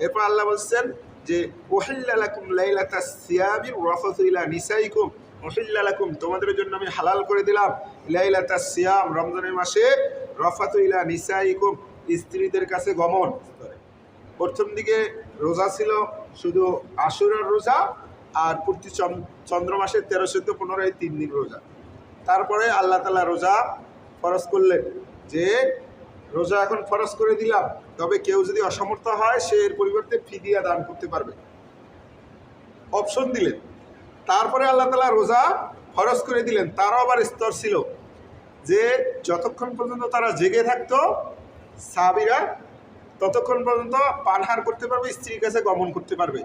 এরপর আল্লাহ বলছেন যে উহিল্লা লাকুম লাইলাতাস সিয়ামি রাফাতু ইলা নিসাইকুম, উহিল্লা লাকুম তোমাদের জন্য আমি হালাল করে দিলাম লাইলাতাস সিয়াম রমজানের মাসে রাফাতু ইলা নিসাইকুম স্ত্রীদের কাছে গমন। প্রথম দিকে রোজা ছিল শুধু আশুরার রোজা আর প্রতি চন্দ্র মাসের 13, 14, 15 এই 3 দিন রোজা। তারপরে আল্লাহ তাআলা রোজা ফরজ করলেন যে রোজা এখন ফরজ করে দিলাম, তবে কেউ যদি অসমর্থ হয় সে এর পরিবর্তে ফিদিয়া দান করতে পারবে, অপশন দিলেন। তারপরে আল্লাহ তাআলা রোজা ফরজ করে দিলেন, তারও আবার স্তর ছিল যে যতক্ষণ পর্যন্ত তারা জেগে থাকতো সাহাবীরা ততক্ষণ পর্যন্ত পানাহার করতে পারবে, স্ত্রীর কাছে গমন করতে পারবে।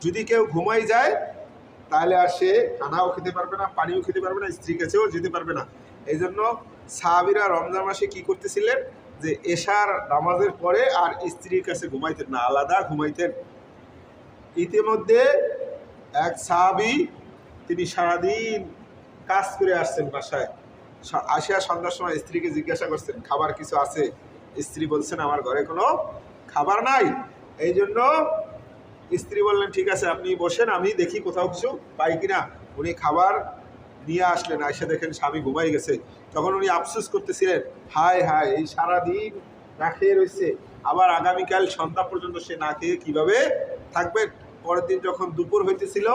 যদি কেউ ঘুমাই যায় তাহলে আর সে খানাও খেতে পারবে না, পানিও খেতে পারবে না, স্ত্রীর কাছেও যেতে পারবে না। এই জন্য সাহাবীরা রমজান মাসে কি করতেছিলেন যে এশার নামাজের পরে আর স্ত্রীর কাছে ঘুমাইতেন না, আলাদা ঘুমাইতেন। ইতিমধ্যে এক সাহাবী তিনি সারাদিন কাজ করে আসছেন বাসায়, আসিয়া সন্ধ্যার সময় স্ত্রীকে জিজ্ঞাসা করছেন খাবার কিছু আছে? স্ত্রী বলছেন আমার ঘরে কোনো খাবার নাই। এই জন্য স্ত্রী বললেন ঠিক আছে আপনি বসেন, আমি দেখি কোথাও কিছু পাই কিনা। উনি খাবার নিয়ে আসলেন, এসে দেখেন স্বামী ঘুমাই গেছে। তখন উনি আফসোস করতেছিলেন, হায় হায় এই সারাদিন না খেয়ে রয়েছে, আবার আগামীকাল সন্ধ্যা পর্যন্ত সে না খেয়ে কীভাবে থাকবেন। পরের দিন যখন দুপুর হইতেছিল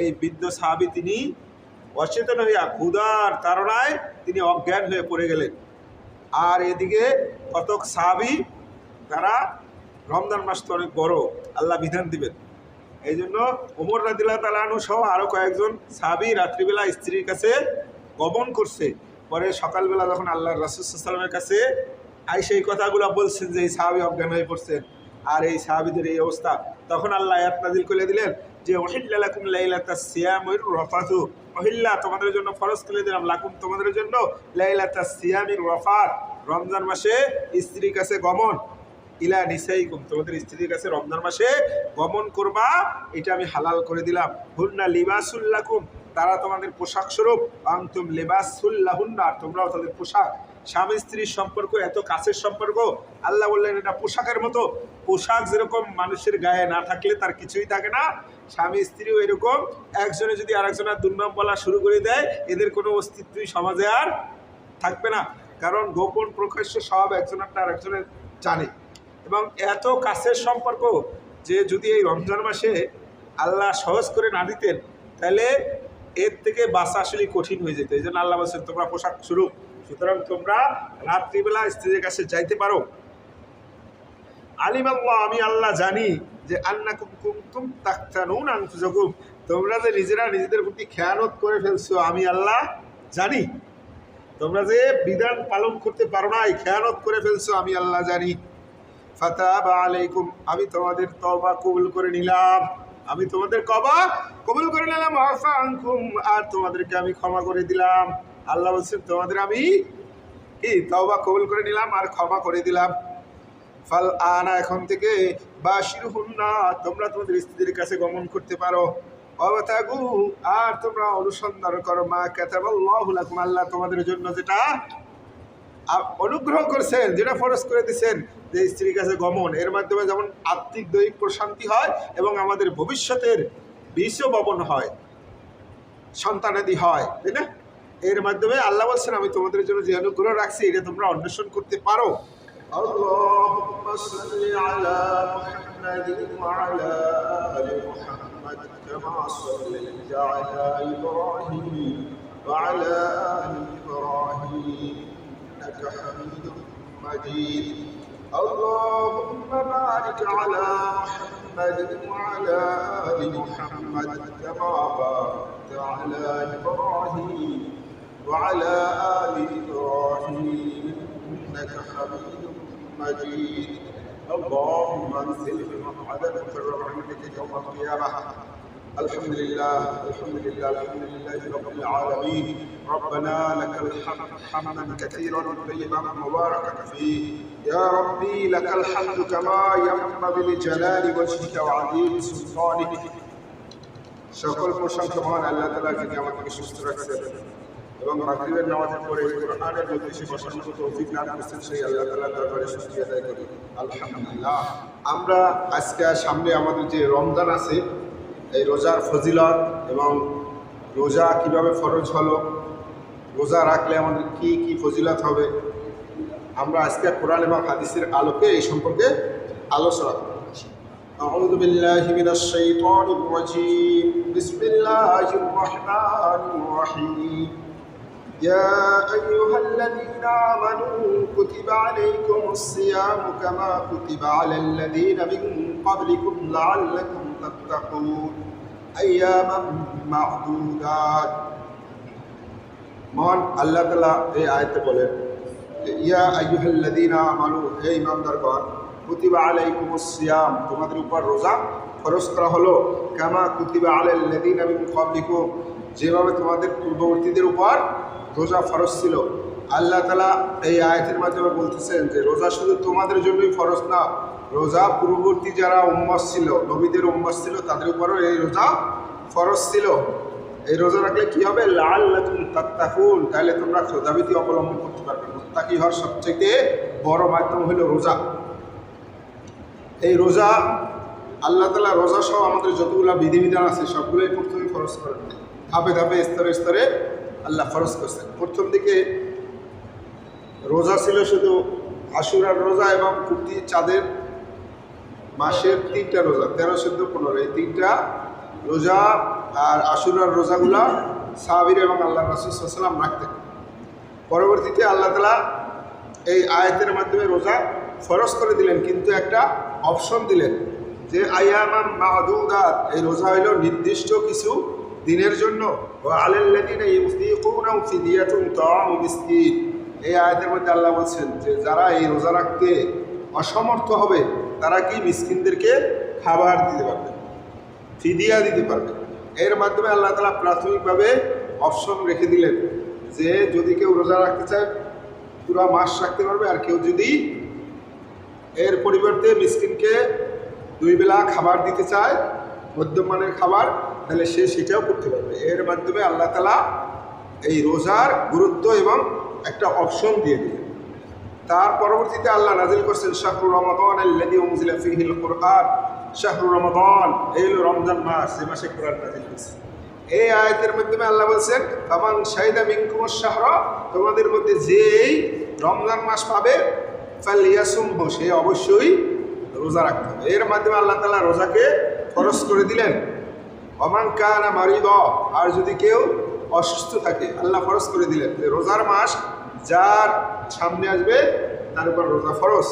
এই বৃদ্ধ সাহাবী তিনি অচেতন হইয়া ক্ষুধার তাড়নায় তিনি অজ্ঞান হয়ে পড়ে গেলেন। আর এদিকে কতক সাহাবী তারা রমজান মাস তো অনেক বড়, আল্লাহ বিধান দিবেন। এই জন্য ওমর রাদিয়াল্লাহু তাআলা আনহু সহ আরও কয়েকজন সাহাবী রাত্রিবেলা স্ত্রীর কাছে গমন করছে। পরে সকালবেলা যখন আল্লাহর রাসূল সাল্লাল্লাহু আলাইহি ওয়াসাল্লামের কাছে আইসা এই কথাগুলো বলছেন যে এই সাহাবী অজ্ঞান হয়ে পড়ছেন আর এই সাহাবীদের এই অবস্থা, তখন আল্লাহ আয়াত নাযিল করে দিলেন যে উহিল্লা লাকুম লাইলাতাস সিয়ামির রাফাতু, উহিল্লা তোমাদের জন্য ফরজ করে দিলাম, লাকুম তোমাদের জন্য লাইলাতাস সিয়ামির রাফাত রমজান মাসে স্ত্রীর কাছে গমন, ইলা নিসাইকুম তোমাদের স্ত্রীর কাছে রমজান মাসে গমন করবা, এটা আমি হালাল করে দিলাম। হুন্না লিবাসুল লাকুম তারা তোমাদের পোশাক স্বরূপ, আনতুম লিবাসুল লাহুন্না তোমরাও তাদের পোশাক। স্বামী স্ত্রীর সম্পর্ক এত কাছের সম্পর্ক, আল্লাহ বললেন এটা পোশাকের মতো। পোশাক যেরকম মানুষের গায়ে না থাকলে তার কিছুই থাকে না, স্বামী স্ত্রীও এরকম। একজনে যদি আরেকজনের দুর্নাম বলা শুরু করে দেয় এদের কোনো অস্তিত্বই সমাজে আর থাকবে না, কারণ গোপন প্রকাশ্য সব একজনেরটা আরেকজনের জানে। এবং এত কাছের সম্পর্ক যে যদি এই রমজান মাসে আল্লাহ সহজ করে না দিতেন তাহলে এর থেকে বাঁচা আসলে কঠিন হয়ে যেত। এই জন্য আল্লাহ বলছেন তোমরা পোশাক স্বরূপ, সুতরাং তোমরা রাত্রিবেলা স্ত্রীর কাছে যাইতে পারো। আলিমাল্লাহ আমি আল্লাহ জানি যে আন্নাকুম কুনতুম তাখতানুন আনফুসাকুম তোমরা যে নিজেরা নিজেদের প্রতি খেয়ানত করে ফেলছো, আমি আল্লাহ জানি। তোমরা যে বিধান পালন করতে পারো না, খেয়ানত করে ফেলছো, আমি আল্লাহ জানি। ফাতাবা আলাইকুম আমি তোমাদের তওবা কবুল করে নিলাম, আমি তোমাদের তওবা কবুল করে নিলাম। আফা আনকুম আর তোমাদেরকে আমি ক্ষমা করে দিলাম। আল্লাহ বলছেন তোমাদের আমি কি তওবা কবুল করে নিলাম আর ক্ষমা করে দিলাম। ফাল আনা এখন থেকে বাশিরহুন্না তোমরা তোমাদের স্ত্রীদের কাছে গমন করতে পারো। ওয়াতাগু আর তোমরা অনুসন্ধান করো মা কাতাবাল্লাহু লাকুম আল্লাহ তোমাদের জন্য যেটা অনুগ্রহ করছেন, যেটা ফরজ করে দিয়েছেন যে স্ত্রীর কাছে গমন, এর মাধ্যমে যেমন আত্মিক দৈহিক প্রশান্তি হয় এবং আমাদের ভবিষ্যতের বীজ বপন হয়, সন্তানাদি হয়, তাই না? এর মাধ্যমে আল্লাহ বলছেন আমি তোমাদের জন্য যে অনুগ্রহ রাখছি এটা তোমরা অন্বেষণ করতে পারো। আল্লাহুম্মা সাল্লি আলা মুহাম্মাদিন ওয়া আলা আলি মুহাম্মাদ কামা সাল্লাইতা আলা ইব্রাহিম ওয়া আলা আলি ইব্রাহিম ইন্নাকা হামিদুম মাজিদ। আল্লাহুম্মা বারিক আলা মুহাম্মাদিন ওয়া আলা আলি মুহাম্মাদ কামা বারাকতা আলা ইব্রাহিম ওয়া আলা আলি ইব্রাহিম ইন্নাকা হামিদুম مجيد. اللهم انزل بمقعدك برحمتك يوم القيامة. الحمد لله الحمد لله الحمد لله رب العالمين. ربنا لك الحمد حمدا كثيرا طيبا مباركا فيه. يا ربي لك الحمد كما ينبغي لجلال وجهك وعظيم سلطانك. সকল প্রশংসা মহান আল্লাহ তাআলাকে আমাদেরকে সুস্থ রাখছেন। এবং মাগরিবের নামাজের পরে কোরআনের মজলিসে বসার মতো তৌফিক দান করেছেন সেই আল্লাহ তাআলার দরবারে শুকরিয়া আদায় করি আলহামদুলিল্লাহ। আমরা আজকে সামনে আমাদের যে রমজান আছে, এই রোজার ফজিলত এবং রোজা কিভাবে ফরজ হলো, রোজা রাখলে আমাদের কি কি ফজিলত হবে, আমরা আজকে কোরআন এবং হাদিসের আলোকে এই সম্পর্কে আলোচনা করব। আউযু বিল্লাহি মিনাশ শাইতানির রাজীম। বিসমিল্লাহির রহমানির রহিম। ইয়া আইয়ুহাল্লাযীনা আমানু কুতিবা আলাইকুমুস সিয়ামু কামা কুতিবা আলাল লাযীনা মিন ক্বাবলিকুম লাআল্লাকুম তাত্তাকুন আইয়ামান মা'দুদাত। মহান আল্লাহ তাআলা এই আয়াতে বলেন, ইয়া আইয়ুহাল্লাযীনা আমানু, হে ঈমানদারগণ, কুতিবা আলাইকুমুস সিয়াম, তোমাদের উপর রোজা ফরজ করা হলো, কামা কুতিবা আলাল লাযীনা মিন ক্বাবলিকুম, যেভাবে তোমাদের পূর্ববর্তীদের উপর রোজা ফরজ ছিল। আল্লাহ তাআলা এই আয়াতের মাধ্যমে বলতেছেন যে রোজা শুধু তোমাদের জন্যই ফরজ না, রোজা পূর্ববর্তী যারা উম্মত ছিল, নবীদের উম্মত ছিল, তাদের উপরও এই রোজা ফরজ ছিল। এই রোজা রাখলে কি হবে? লাআল্লাকুম তাত্তাকুন, তাহলে তোমরা খোদাভীতি অবলম্বন করতে পারবে। মুত্তাকি হওয়ার সবচেয়ে বড় মাধ্যম হলো রোজা। এই রোজা আল্লাহ তাআলা রোজা সহ আমাদের যতগুলো বিধিবিধান আছে সবগুলোই প্রথমে ফরজ করেন, ধাপে ধাপে স্তরে স্তরে আল্লাহ ফরজ করছেন। প্রথম দিকে রোজা ছিল শুধু আশুরার রোজা এবং প্রতি চাঁদের মাসের 3টা রোজা, 13, 14, 15, এই 3টা রোজা আর আশুরার রোজাগুলা সাহাবীর এবং আল্লাহ রাসূল সাল্লাল্লাহু আলাইহি ওয়াসাল্লাম রাখতেন। পরবর্তীতে আল্লাহ তাআলা এই আয়াতের মাধ্যমে রোজা ফরজ করে দিলেন, কিন্তু একটা অপশন দিলেন যে আইয়ামান মা'দুদাত, এই রোজা হইল নির্দিষ্ট কিছু দিনের জন্য। ওয়া আলাল্লাযীনা ইউতীকুনাহু ফিদিয়াতুন তা'আমু মিসকিন, এই আয়াতের মধ্যে আল্লাহ বলছেন যে যারা এই রোজা রাখতে অসমর্থ হবে তারা কি মিসকিনদেরকে খাবার দিতে পারবে, ফিদিয়া দিতে পারবে। এর মাধ্যমে আল্লাহ তাআলা প্রাথমিকভাবে অপশন রেখে দিলেন যে যদি কেউ রোজা রাখতে চায় পুরো মাস রাখতে পারবে, আর কেউ যদি এর পরিবর্তে মিসকিনকে 2 বেলা খাবার দিতে চায়, মধ্যমানের খাবার, তাহলে সে সেটাও করতে পারবে। এর মাধ্যমে আল্লাহ তাআলা এই রোজার গুরুত্ব এবং একটা অপশন দিয়ে দিলেন। তার পরবর্তীতে আল্লাহ নাজিল করছেন শাহরু রমাদান আল্লাযী উনজিলা ফীহিল কুরআন, শাহরু রমাদান, এই হলো রমজান মাস, যে মাসে কোরআন নাজিল হয়েছে। এই আয়াতের মাধ্যমে আল্লাহ বলছেন ফামান শাহিদা মিনকুমুশ শাহরা, তোমাদের মধ্যে যেই রমজান মাস পাবে ফালিয়াসুমহু, সে অবশ্যই রোজা রাখতে হবে। এর মাধ্যমে আল্লাহ তাআলা রোজাকে ফরজ করে দিলেন। ওমান কানা মারিদা, আর যদি কেউ অসুস্থ থাকে আল্লাহ ফরজ করে দিলেন যে রোজার মাস যার সামনে আসবে তার উপর রোজা ফরজ।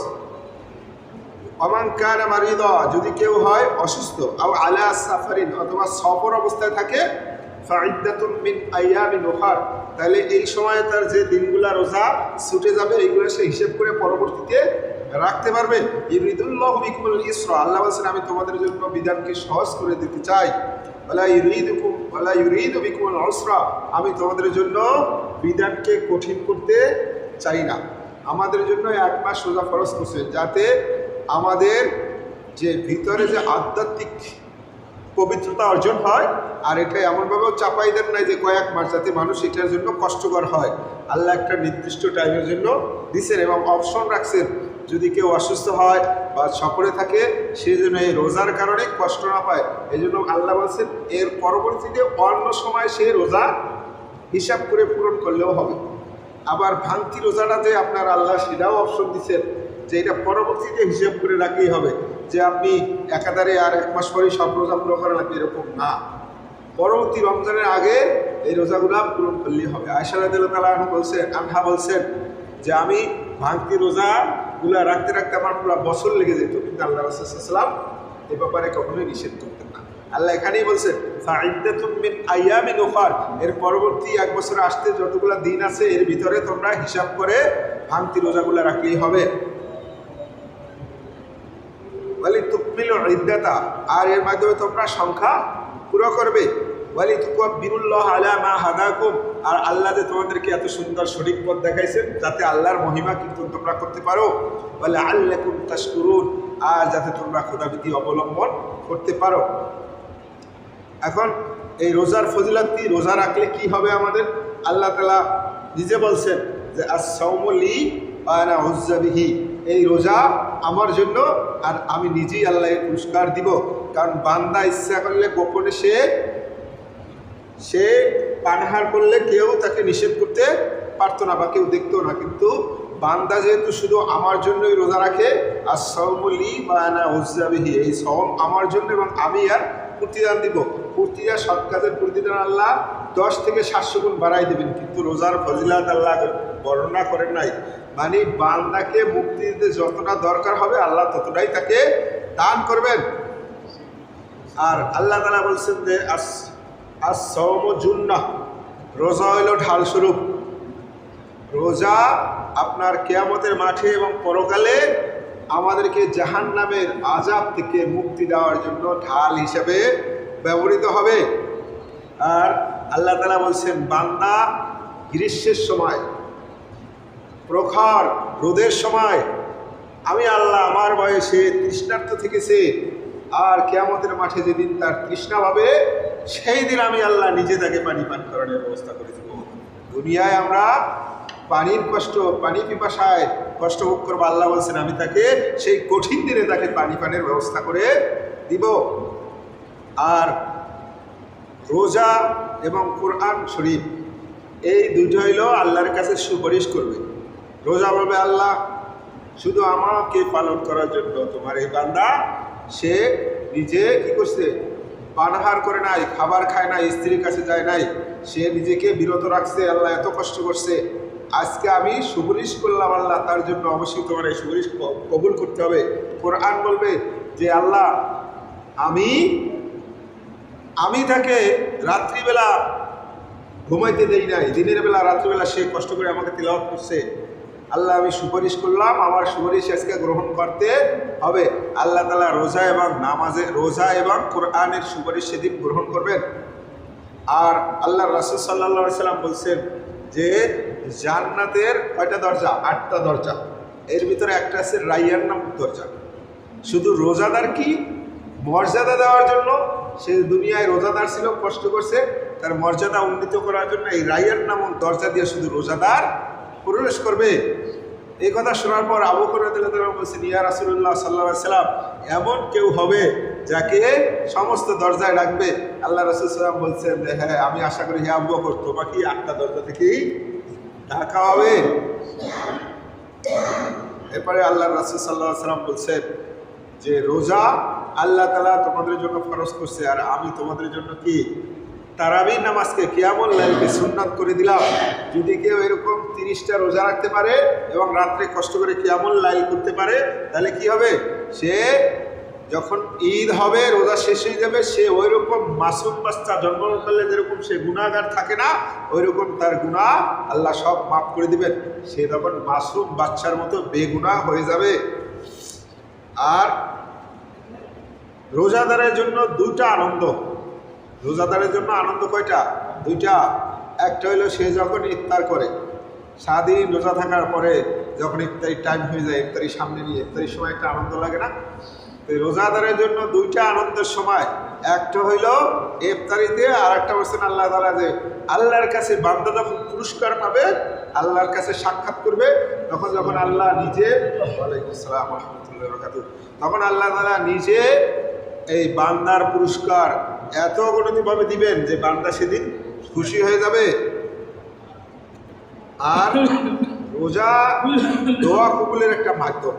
ওমান কানা মারিদা, যদি কেউ হয় অসুস্থ, আও আলা সাফারিন, অথবা সফর অবস্থায় থাকে, ফাইদ্দাতুম মিন আইয়ামিন উখার, তাহলে এই সময়ে তার যে দিনগুলা রোজা ছুটে যাবে এইগুলো সে হিসেব করে পরবর্তীতে রাখতে পারবে। ইউরিদুল্লাহু বিকুমুল ইসরা, আল্লাহ বলেন আমি তোমাদের জন্য বিধানকে সহজ করে দিতে চাই। ওয়ালা ইউরিদু বিকুমুল উসরা, আমি তোমাদের জন্য বিধানকে কঠিন করতে চাই না। আমাদের জন্য 1 মাস রোজা ফরজ করছে যাতে আমাদের যে ভিতরে যে আধ্যাত্মিক পবিত্রতা অর্জন হয়, আর এটা এমনভাবেও চাপাই দেন নাই যে কয়েক মাস, যাতে মানুষ এটার জন্য কষ্টকর হয়। আল্লাহ একটা নির্দিষ্ট টাইমের জন্য দিচ্ছেন এবং অপশন রাখছেন, যদি কেউ অসুস্থ হয় বা সফরে থাকে সে যেন এই রোজার কারণে কষ্ট না পায়। এই জন্য আল্লাহ বলছেন এর পরবর্তীতে অন্য সময় সে রোজা হিসাব করে পূরণ করলেও হবে। আবার ভাঙতি রোজাটা যে আপনার আল্লাহ সেটাও অপশন দিচ্ছেন যে এটা পরবর্তীতে হিসাব করে রাখলেই হবে, যে আপনি একাধারে আর 1 মাস পরেই সব রোজা পুরো করা লাগবে এরকম না, পরবর্তী রমজানের আগে এই রোজাগুলা পূরণ করলেই হবে। আয়েশা রাদিয়াল্লাহু তাআলা আনহা বলছেন যে আমি ভাঙতি রোজাগুলা রাখতে রাখতে আমার পুরো বছর লেগে যেত, কিন্তু আল্লাহ রাসূল সাল্লাল্লাহু আলাইহি ওয়াসাল্লাম এ ব্যাপারে কখনোই নিষেধ করতেন না। আল্লাহ এখানেই বলছেন ফাইদ্দাতুম মিন আইয়ামিন উখার, এর পরবর্তী 1 বছর আসতে যতগুলো দিন আছে এর ভিতরে তোমরা হিসাব করে ভাঙতি রোজাগুলা রাখলেই হবে। ওয়ালি তুকমিলু ইদ্দাতা, আর এর মাধ্যমে তোমরা সংখ্যা পুরো করবে। ওয়ালি তুকাব্বিরুল্লাহ আলা মা হাদাকুম, আর আল্লাহ যে তোমাদেরকে এত সুন্দর সঠিক পথ দেখাইছেন যাতে আল্লাহর মহিমা কিন্তু তোমরা করতে পারো। ওয়ালা আল্লাকুম তাশকুরুন, আর যাতে তোমরা খোদাবিধি অবলম্বন করতে পারো। এখন এই রোজার ফজিলত কি, রোজা রাখলে কি হবে আমাদের, আল্লাহ তাআলা নিজে বলছেন যে আস-সাওমু লি ওয়া আনা উযযা বিহি, এই রোজা আমার জন্য আর আমি নিজেই আল্লাহ এর পুরস্কার দিব। কারণ বান্দা ইচ্ছা করলে গোপনে সে পানাহার করলে কেউ তাকে নিষেধ করতে পারতো না বা কেউ দেখতো না, কিন্তু বান্দা যেহেতু শুধু আমার জন্যই রোজা রাখে, আর সাওমু লি ওয়া আনা উযযা বিহি, এই সওম আমার জন্য এবং আমি আর প্রতিদান দিব। প্রতিটা সৎ কাজের প্রতিদান আল্লাহ 10 থেকে 700 গুণ বাড়াই দেবেন, কিন্তু রোজার ফজিলাত আল্লাহ বর্ণনা করেন নাই। মানে বান্দাকে মুক্তি দিতে যতটা দরকার হবে আল্লাহ ততটাই তাকে দান করবেন। আর আল্লাহ তাআলা বলছেন যে আস-সাওমু জুন্নাহ, রোজা হইল ঢাল স্বরূপ। রোজা আপনার কিয়ামতের মাঠে এবং পরকালে আমাদেরকে জাহান্নামের আযাব থেকে মুক্তি দেওয়ার জন্য ঢাল হিসেবে ব্যবহৃত হবে। আর আল্লাহ তাআলা বলছেন বান্দা গ্রীষ্মের সময়, প্রখর রোদের সময় আমি আল্লাহ আমার বয়সে তৃষ্ণার্ত থেকেছে, আর কিয়ামতের মাঠে যেদিন তার তৃষ্ণা পাবে সেই দিন আমি আল্লাহ নিজে তাকে পানি পান করানোর ব্যবস্থা করে দেব। দুনিয়ায় আমরা পানির কষ্ট, পানি পিপাসায় কষ্ট ভোগ করবো, আল্লাহ বলছেন আমি তাকে সেই কঠিন দিনে তাকে পানি পানের ব্যবস্থা করে দিব। আর রোজা এবং কোরআন শরীফ এই দুটো হইল আল্লাহর কাছে সুপারিশ করবে। রোজা বলবে আল্লাহ শুধু আমাকে পালন করার জন্য তোমার এই বান্দা সে নিজে কি করছে, পানাহার করে নাই, খাবার খায় নাই, স্ত্রীর কাছে যায় নাই, সে নিজেকে বিরত রাখছে, আল্লাহ এত কষ্ট করছে, আজকে আমি সুপারিশ করলাম আল্লাহ তার জন্য, অবশ্যই তোমার এই সুপারিশ কবুল করতে হবে। কোরআন বলবে যে আল্লাহ আমি তাকে রাত্রিবেলা ঘুমাইতে দেই নাই, দিনের বেলা রাত্রিবেলা সে কষ্ট করে আমাকে তিলাওয়াত করছে, আল্লাহ আমি সুপারিশ করলাম, আমার সুপারিশ আজকে গ্রহণ করতে হবে। আল্লাহ তাআলা রোজা এবং নামাজে, রোজা এবং কোরআনের সুপারিশ সেদিন গ্রহণ করবেন। আর আল্লাহ রাসূল সাল্লাল্লাহু আলাইহি সাল্লাম বলছেন যে জান্নাতের কয়টা দরজা? 8টা দরজা। এর ভিতরে একটা আছে রাইয়ান নামক দরজা। শুধু রোজাদার কি মর্যাদা দেওয়ার জন্য, সে দুনিয়ায় রোজাদার ছিল, কষ্ট করছে, তার মর্যাদা উন্নীত করার জন্য এই রাইয়ান নামক দরজা দিয়ে শুধু রোজাদার প্রবেশ করবে। এই কথা শোনার পর আবু বকর রাদিয়াল্লাহু তাআলা বলছেন ইয়া রাসূলুল্লাহ সাল্লাল্লাহু আলাইহি সাল্লাম, এমন কেউ হবে যাকে সমস্ত দরজায় ডাকবে? আল্লাহ রাসূল সাল্লাল্লাহু আলাইহি সাল্লাম বলছেন যে হ্যাঁ, আমি আশা করি হে আবু বকর তোমাকে 8টা দরজা থেকেই ডাকা হবে। এরপরে আল্লাহ রাসূল সাল্লাল্লাহু আলাইহি সাল্লাম বলছেন যে রোজা আল্লাহ তাআলা তোমাদের জন্য ফরজ করছে, আর আমি তোমাদের জন্য কি তারাবি নামাজকে কিয়ামুল লাইলকে সুন্নাত করে দিলাম। যদি কেউ এরকম 30টা রোজা রাখতে পারে এবং রাত্রে কষ্ট করে কিয়ামুল লাইল করতে পারে, তাহলে কি হবে? সে যখন ঈদ হবে, রোজা শেষ হয়ে যাবে, সে ওই রকম মাসুম বাচ্চা জন্মগ্রহণ করলে যেরকম সে গুনাহগার থাকে না, ওই রকম তার গুনাহ আল্লাহ সব মাফ করে দিবেন। সে তখন মাসুম বাচ্চার মতো বেগুনাহ হয়ে যাবে। আর রোজাদারের জন্য 2টা আনন্দ। রোজাদারের জন্য আনন্দ কয়টা? 2টা। একটা হইলো সে যখন ইফতার করে, সারাদিন রোজা থাকার পরে যখন ইফতারির টাইম হয়ে যায়, ইফতারির সামনে নিয়ে ইফতারির সময় একটা আনন্দ লাগে না? তো রোজাদারের জন্য 2টা আনন্দের সময়, একটা হইল ইফতারিতে, আর একটা বলছেন আল্লাহ তাআলা যে আল্লাহর কাছে বান্দা যখন পুরস্কার পাবে, আল্লাহর কাছে সাক্ষাৎ করবে, তখন যখন আল্লাহ নিজে, ওয়ালাইকুম আসসালাম ওয়া রাহমাতুল্লাহি ওয়া বারাকাতুহু, তখন আল্লাহ তাআলা নিজে এই বান্দার পুরস্কার এত অগণিতভাবে দিবেন যে বান্দা সেদিন খুশি হয়ে যাবে। আর রোজা দোয়া কবুলের একটা মাধ্যম।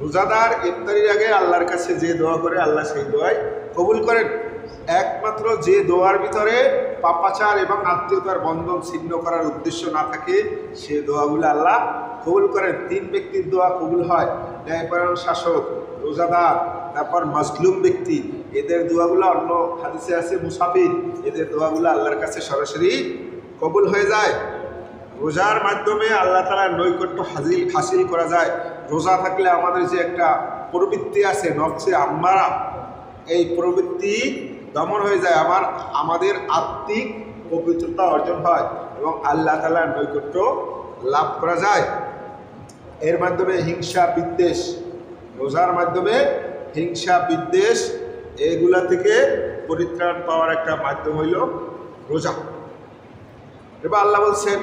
রোজাদার ইফতারির আগে আল্লাহর কাছে যে দোয়া করে, আল্লাহ সেই দোয়াই কবুল করেন। একমাত্র যে দোয়ার ভিতরে পাপাচার এবং আত্মীয়তার বন্ধন ছিন্ন করার উদ্দেশ্য না থাকে, সে দোয়াগুলো আল্লাহ কবুল করেন। 3 ব্যক্তির দোয়া কবুল হয়: ন্যায়পরায়ণ শাসক, রোজাদার, তারপর মাজলুম ব্যক্তি। এদের দোয়াগুলো, অন্য হাদিসে আছে মুসাফির, এদের দোয়াগুলো আল্লাহর কাছে সরাসরি কবুল হয়ে যায়। রোজার মাধ্যমে আল্লাহ তাআলার নৈকট্য হাসিল করা যায়। রোজা থাকলে আমাদের যে একটা প্রবৃত্তি আছে নফসে আম্মারা, এই প্রবৃত্তি দমন হয়ে যায়, আমাদের আত্মিক পবিত্রতা অর্জন হয় এবং আল্লাহ তাআলার নৈকট্য লাভ করা যায়। এর মাধ্যমে হিংসা বিদ্বেষ, রোজার মাধ্যমে হিংসা বিদ্বেষ এগুলা থেকে পরিত্রাণ পাওয়ার একটা মাধ্যম হইল রোজা। এবার আল্লাহ বলছেন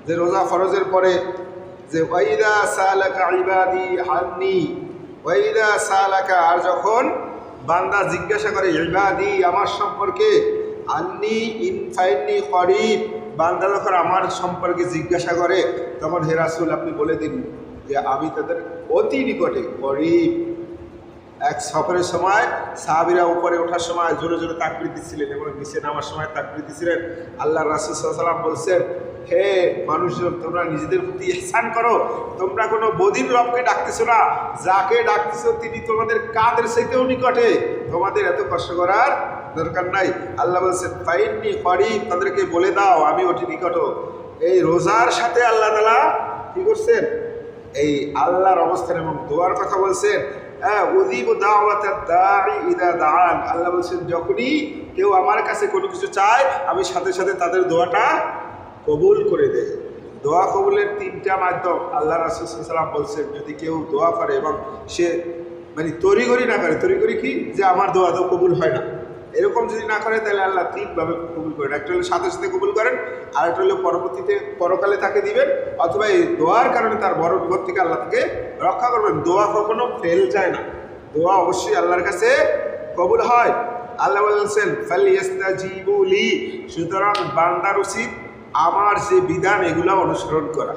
যে রোজা ফরজের পরে যে ওয়াইদা সালাকা ইবাদি আন্নি, ওয়াইদা সালাকা, আর যখন বান্দা জিজ্ঞাসা করে ইবাদি আমার সম্পর্কে, আন্নি ইনফাইনি করিব, বান্দা যখন আমার সম্পর্কে জিজ্ঞাসা করে তখন হে রাসূল আপনি বলে দিন যে আমি তাদের অতি নিকটে করিব। এক সফরের সময় সাহাবীরা উপরে ওঠার সময় জোরে জোরে তাকবীর দিচ্ছিলেন এবং নিচে নামার সময় তাকবীর দিচ্ছিলেন। আল্লাহ রাসূল সাল্লাল্লাহু আলাইহি ওয়াসাল্লাম বলছেন, হে মানুষজন, তোমরা নিজেদের প্রতি ইহসান করো, তোমরা কোনো বদির রবকে ডাকতেছো না, যাকে ডাকতেছো তিনি তোমাদের কাদের চাইতেও নিকটে, তোমাদের এত কষ্ট করার দরকার নাই। আল্লাহ বলছেন ফাইন্নি করিব, তাদেরকে বলে দাও আমি অতি নিকট। এই রোজার সাথে আল্লাহ তাআলা কি করছেন, এই আল্লাহর অবস্থান এবং দোয়ার কথা বলছেন। উযিবু দাওয়াতাদ দাঈ ইযা দাআন, আল্লাহ বলছেন যখনই কেউ আমার কাছে কোনো কিছু চায় আমি সাথে সাথে তাদের দোয়াটা কবুল করে দেয়। দোয়া কবুলের তিনটা মাধ্যম আল্লাহ রাসূল সাল্লাল্লাহু আলাইহি ওয়াসাল্লাম বলছেন, যদি কেউ দোয়া করে এবং সে মানে তড়িঘড়ি না করে, তড়িঘড়ি কি যে আমার দোয়া তো কবুল হয় না, এরকম যদি না করে তাহলে আল্লাহ তিনভাবে কবুল করেন। একটা হলো সাথে সাথে কবুল করেন, আর একটা হলো পরবর্তীতে পরকালে তাকে দিবেন, অথবা এই দোয়ার কারণে তার বড় বিপদ থেকে আল্লাহ তাকে রক্ষা করবেন। দোয়া কখনো ফেল যায় না, দোয়া অবশ্যই আল্লাহর কাছে কবুল হয়। আল্লাহ বলছেন ফালিয়াস্তাজিবু লি, সুতরাং বান্দার উচিত আমার যে বিধান এগুলো অনুসরণ করা।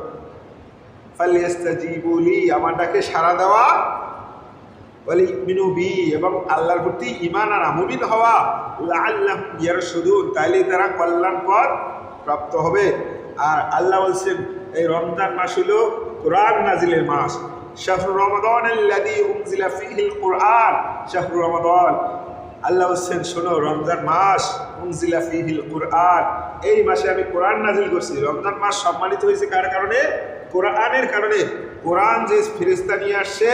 ফালিয়াস্তাজিবু লি, আমার ডাকে সাড়া দেওয়া, ওয়ালিউমিনু বি, এবং আল্লাহর প্রতি ঈমান আনা, মুমিন হওয়া, লাআল্লাহুম ইয়ারশুদুন, তাইলে তারা কল্যাণ পথ প্রাপ্ত হবে। আর আল্লাহ বলছেন এই রমজান মাস হলো কোরআন নাজিলের মাস। শাহরু রমাদানাল্লাযী উনজিলা ফীহিল কুরআন, শাহরু রমাদান, আল্লাহ বলছেন শোনো রমজান মাস, উনজিলা ফীহিল কুরআন, এই মাসে আমি কোরআন নাজিল করছি। রমজান মাস সম্মানিত হয়েছে কার কারণে? কোরআনের কারণে। কোরআন যে ফেরেশতা নিয়ে আসছে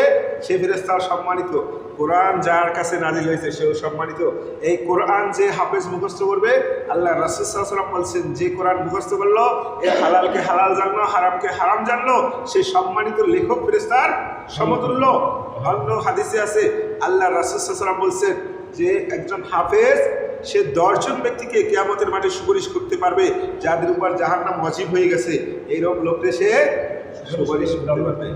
সে ফেরেশতাও সম্মানিত, কোরআন যার কাছে নাজিল হয়েছে সেও সম্মানিত। এই কোরআন যে হাফেজ মুখস্থ করবে, আল্লাহ রাসূল সাল্লাল্লাহু আলাইহি ওয়াসাল্লাম বলছেন যে কোরআন মুখস্থ করলো এ হালালকে হালাল জানলো, হারামকে হারাম জানলো, সে সম্মানিত লেখক ফেরেশতার সমতুল্য। অন্য হাদিসে আছে আল্লাহ রাসূল সাল্লাল্লাহু আলাইহি ওয়াসাল্লাম বলছেন যে একজন হাফেজ সে 10 জন ব্যক্তিকে কিয়ামতের মাঠে সুপারিশ করতে পারবে যাদের উপর জাহান্নাম ওয়াজিব হয়ে গেছে, এইরকম লোককে সে সুপারিশ করতে পারবে।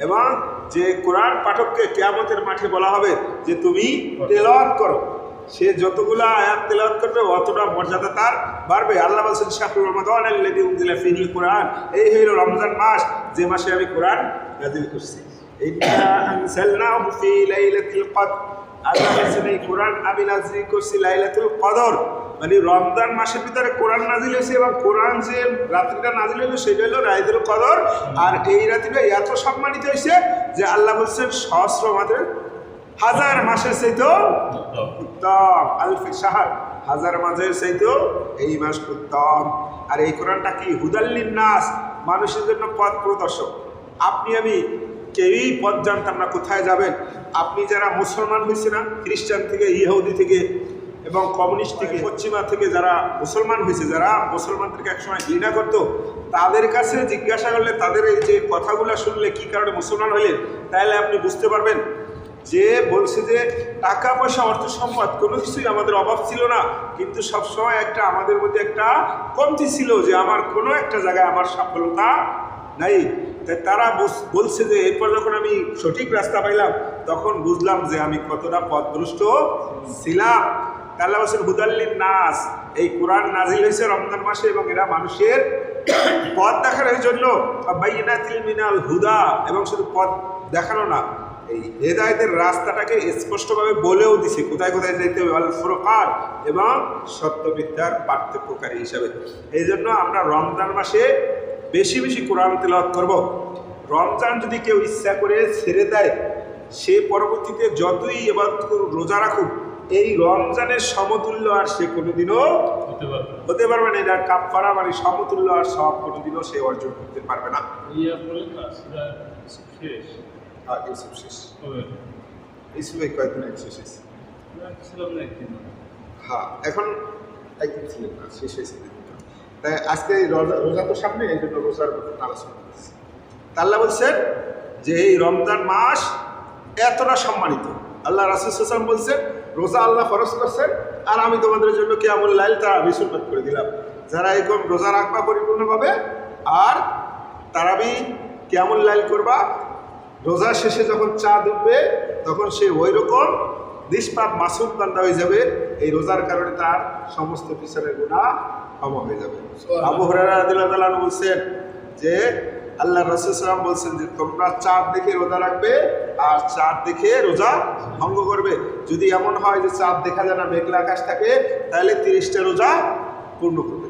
এবং যে কোরআন পাঠককে কিয়ামতের মাঠে বলা হবে যে তুমি তেলাওয়াত করো, সে যতগুলা আয়াত তেলাওয়াত করবে অতটা মর্যাদা তার বাড়বে। আল্লাহ বলছেন শাহরু রমাদানাল্লাযী উনজিলা ফীহিল কুরআন, এই হলো রমজান মাস যে মাসে আমি কোরআন নাযিল করছি। ইন্না আনজালনাহু ফী লাইলাতিল কদর, আল্লাহ বলছেন এই কোরআন আমি নাযিল করছি লাইলাতুল কদর, মানে রমজান মাসের ভিতরে কোরআন নাযিল হয়েছে এবং কোরআন যে রাত্রিটা নাযিল হলো সেটা হলো লাইলাতুল কদর। আর এই রাত্রিটা এত সম্মানিত হয়েছে যে আল্লাহ বলছেন সহস্র মাসের, হাজার মাসের চাইতেও উত্তম, আলফি শাহর, হাজার মাসের চাইতেও এই মাস উত্তম। আর এই কোরআনটা কি হুদাল্লিন নাস, মানুষের জন্য পথ প্রদর্শক। আপনি আমি কেউই পথ জানতাম না কোথায় যাবেন। আপনি যারা মুসলমান হয়েছে না, খ্রিস্টান থেকে, ইহুদি থেকে এবং কমিউনিস্ট থেকে, পশ্চিমা থেকে যারা মুসলমান হয়েছে, যারা মুসলমানদেরকে একসময় ঘৃণা করতো, তাদের কাছে জিজ্ঞাসা করলে, তাদের এই যে কথাগুলো শুনলে কী কারণে মুসলমান হইলেন, তাহলে আপনি বুঝতে পারবেন যে বলছে যে টাকা পয়সা অর্থ সম্পদ কোনো কিছুই আমাদের অভাব ছিল না, কিন্তু সবসময় একটা আমাদের মধ্যে একটা কমতি ছিল যে আমার কোনো একটা জায়গায় আমার সফলতা নাই। তাই তারা বলছে যে এরপর যখন আমি সঠিক রাস্তা পাইলাম তখন বুঝলাম যে আমি কতটা পথভ্রষ্ট ছিলাম। আল্লাহ বলছেন হুদাল্লিন নাস, এই কোরআন নাজিল হয়েছে রমজান মাসে এবং এরা মানুষের পথ দেখানোর জন্য, বাইয়িনাতিল মিনাল হুদা, এবং শুধু পথ দেখানো না, এই হেদায়েতের রাস্তাটাকে স্পষ্টভাবে বলেও দিছে কোথায় কোথায় যাইতে হবে, আল ফুরকান, এবং সত্য মিথ্যার পার্থক্যকারী হিসাবে। এই জন্য আমরা রমজান মাসে বেশি বেশি কোরআন তেলাওয়াত করব। রমজান যদি কেউ ইচ্ছা করে ছেড়ে দেয়, সে পরবর্তীতে যতই ইবাদত করুক, রোজা রাখুক, এই রমজানের সমতুল্য আর সে কোনোদিনও হতে পারবে না। এটা কাফারা, মানে সমতুল্য আর সব কোনোদিনও সে অর্জন করতে পারবে না। হ্যাঁ, এখন একদিন ছিলেন না, শেষ হয়েছে। তাই আজকে রোজা তো সামনে, এই জন্য রোজার আলোচনা করছি। আল্লাহ বলছেন যে এই রমজান মাস এতটা সম্মানিত। আল্লাহ রাসূল সাল্লাল্লাহু আলাইহি ওয়াসাল্লাম বলছেন রোজা আল্লাহ ফরজ করছেন আর আমি তোমাদের জন্য কিয়ামুল লাইল তা আমি সুন্নাত করে দিলাম। যারা এরকম রোজা রাখবা পরিপূর্ণভাবে, আর তারাবি কিয়ামুল লাইল করবা, রোজা শেষে যখন চাঁদ উঠবে তখন সে ওই রকম নিষ্পাপ মাসুম বান্দা হয়ে যাবে। এই রোজার কারণে তার সমস্ত পিছনের গুনাহ ক্ষমা হয়ে যাবে। আবু হুরায়রা রাদিয়াল্লাহু তাআলা বলছেন যে আল্লাহ রাসূল সাল্লাল্লাহু আলাইহি ওয়াসাল্লাম বলছেন যে তোমরা চাঁদ দেখে রোজা রাখবে আর চাঁদ দেখে রোজা ভঙ্গ করবে। যদি এমন হয় যে চাঁদ দেখা যায় না, মেঘলা আকাশ থাকে, তাহলে 30টা রোজা পূর্ণ করবে।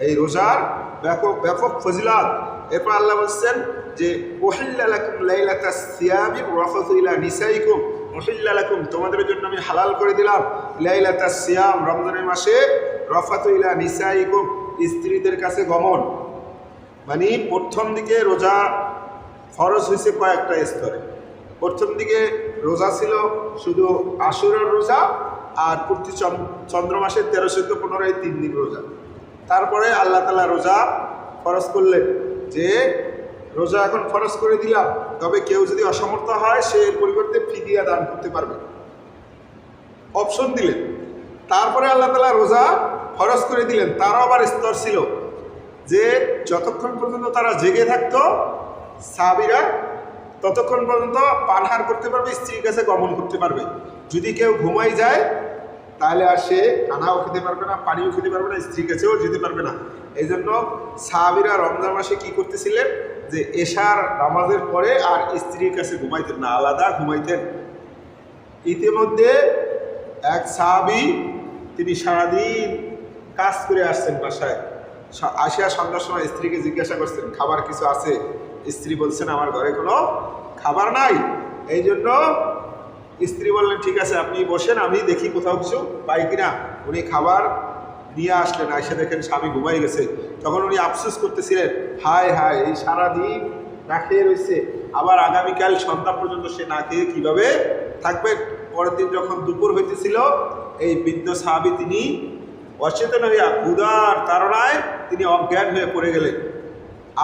এই রোজার ব্যাপক ব্যাপক ফজিলত। এরপর আল্লাহ বলছেন যে উহিল্লা লাকুম লাইলাতাস সিয়ামি রাফাতু ইলা নিসাইকুম, উহিল্লা লাকুম তোমাদের জন্য আমি হালাল করে দিলাম লাইলাতাস সিয়াম রমজানের মাসে রাফাতু ইলা নিসাইকুম স্ত্রীদের কাছে গমন। মানে প্রথম দিকে রোজা ফরজ হয়েছে কয়েকটা স্তরে। প্রথম দিকে রোজা ছিল শুধু আশুরার রোজা আর প্রতি চন্দ্র মাসের 13, 14, 15 এই 3 দিন রোজা। তারপরে আল্লাহ তাআলা রোজা ফরজ করলেন যে রোজা এখন ফরজ করে দিলাম, তবে কেউ যদি অসমর্থ হয় সে এর পরিবর্তে ফিদিয়া দান করতে পারবে, অপশন দিলেন। তারপরে আল্লাহ তাআলা রোজা ফরজ করে দিলেন। তারও আবার স্তর ছিল যে যতক্ষণ পর্যন্ত তারা জেগে থাকতো সাহাবীরা ততক্ষণ পর্যন্ত পানাহার করতে পারবে, স্ত্রীর কাছে গমন করতে পারবে। যদি কেউ ঘুমাই যায় তাহলে আর সে খানাও খেতে পারবে না, পানিও খেতে পারবে না, স্ত্রীর কাছেও যেতে পারবে না। এই জন্য সাহাবীরা রমজান মাসে কি করতেছিলেন যে এশার নামাজের পরে আর স্ত্রীর কাছে ঘুমাইতেন না, আলাদা ঘুমাইতেন। ইতিমধ্যে এক সাহাবী তিনি সারাদিন কাজ করে আসছেন বাসায়, আসিয়া সন্ধ্যার সময় স্ত্রীকে জিজ্ঞাসা করছেন খাবার কিছু আছে? স্ত্রী বলছেন আমার ঘরে কোনো খাবার নাই। এই জন্য স্ত্রী বললেন ঠিক আছে আপনি বসেন, আমি দেখি কোথাও কিছু পাই কিনা। উনি খাবার নিয়ে আসলেন, এসে দেখেন স্বামী ঘুমাই গেছে। তখন উনি আফসোস করতেছিলেন, হায় হায় এই সারাদিন না খেয়ে রয়েছে, আবার আগামীকাল সন্ধ্যা পর্যন্ত সে না খেয়ে কীভাবে থাকবে। পরের দিন যখন দুপুর হইতেছিল এই বৃদ্ধ সাহাবী তিনি অচেতন হইয়া ক্ষুধার তাড়নায় তিনি অজ্ঞান হয়ে পড়ে গেলেন।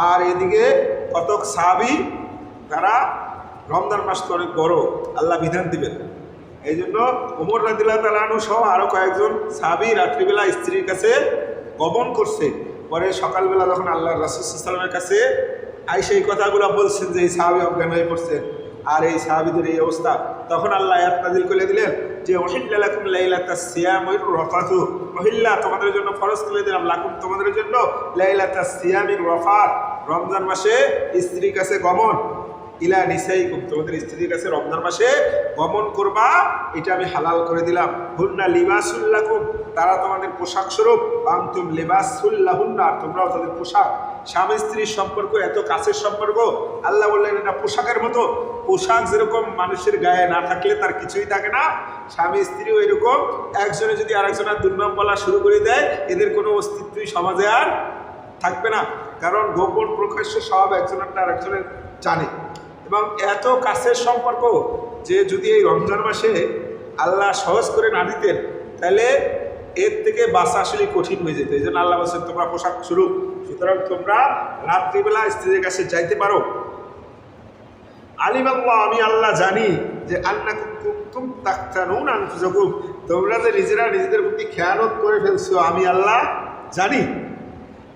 আর এদিকে কতক সাহাবী তারা রমজান মাস তো অনেক বড়, আল্লাহ বিধান দিবেন। এই জন্য ওমর রাদিয়াল্লাহু তাআলা আনহু সহ আরও কয়েকজন সাহাবী রাত্রিবেলা স্ত্রীর কাছে গমন করছে। পরে সকালবেলা যখন আল্লাহ রাসূল সাল্লাল্লাহু আলাইহি ওয়াসাল্লামের কাছে আইসা এই কথাগুলো বলছেন যে এই সাহাবী অজ্ঞান হয়ে পড়ছেন আর এই সাহাবীদের এই অবস্থা, তখন আল্লাহ আয়াত নাযিল করে দিলেন যে উহিল্লা লাকুম লাইলাতাস সিয়ামির রাফাতু, উহিল্লা তোমাদের জন্য ফরজ করে দিলাম, লাকুম তোমাদের জন্য লাইলাতাস সিয়ামির রাফাত রমজান মাসে স্ত্রীর কাছে গমন, ইলা নিসাইকুম তোমাদের স্ত্রীর কাছে রমজান মাসে গমন করবা, এটা আমি হালাল করে দিলাম। হুন্না লিবাসুল লাকুম তারা তোমাদের পোশাক স্বরূপ, আনতুম লিবাসুল লাহুন্না আর তোমরাও তাদের পোশাক। স্বামী স্ত্রীর সম্পর্ক এত কাছের সম্পর্ক, আল্লাহ বললেন এটা পোশাকের মতো। পোশাক যেরকম মানুষের গায়ে না থাকলে তার কিছুই থাকে না, স্বামী স্ত্রীও এরকম। একজনে যদি আরেকজনের দুর্নাম বলা শুরু করে দেয় এদের কোনো অস্তিত্বই সমাজে আর থাকবে না, কারণ গোপন প্রকাশ্য সব একজনেরটা আরেকজনের জানে। এবং এত কাছের সম্পর্ক যে যদি এই রমজান মাসে আল্লাহ সহজ করে না দিতেন তাহলে এর থেকে বাঁচা আসলে কঠিন হয়ে যেত। এই জন্য আল্লাহ বলছেন তোমরা পোশাক স্বরূপ, সুতরাং তোমরা রাত্রিবেলা স্ত্রীর কাছে যাইতে পারো। আলিমাল্লাহ আমি আল্লাহ জানি যে আন্নাকুম কুনতুম তাখতানুন আনফুসাকুম তোমরা যে নিজেরা নিজেদের প্রতি খেয়ানত করে ফেলছো, আমি আল্লাহ জানি।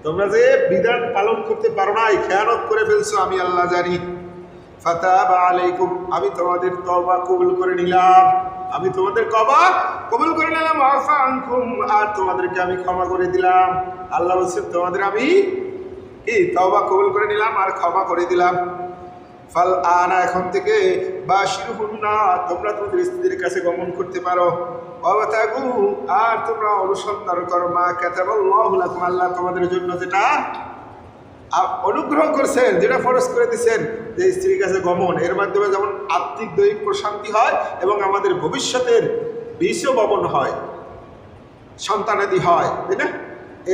তোমরা যে বিধান পালন করতে পারো না, খেয়ানত করে ফেলছো, আমি আল্লাহ জানি। ফাতাবা আলাইকুম আমি তোমাদের তওবা কবুল করে নিলাম, আমি তোমাদের তওবা কবুল করে নিলাম। আফা আনকুম আর তোমাদেরকে আমি ক্ষমা করে দিলাম। আল্লাহ বলছেন তোমাদের আমি কি তওবা কবুল করে নিলাম আর ক্ষমা করে দিলাম। ফাল আনা এখন থেকে বাশিরহুন্না তোমরা তোমাদের স্ত্রীদের কাছে গমন করতে পারো। ওয়াতাগু আর তোমরা অনুসন্ধান করো মা কাতাবাল্লাহু লাকুম আল্লাহ তোমাদের জন্য যেটা অনুগ্রহ করছেন, যেটা ফরজ করে দিচ্ছেন যে স্ত্রীর কাছে গমন, এর মাধ্যমে যেমন আত্মিক দৈহিক প্রশান্তি হয় এবং আমাদের ভবিষ্যতের বীজও বপন হয়, সন্তানাদি হয়, তাই না?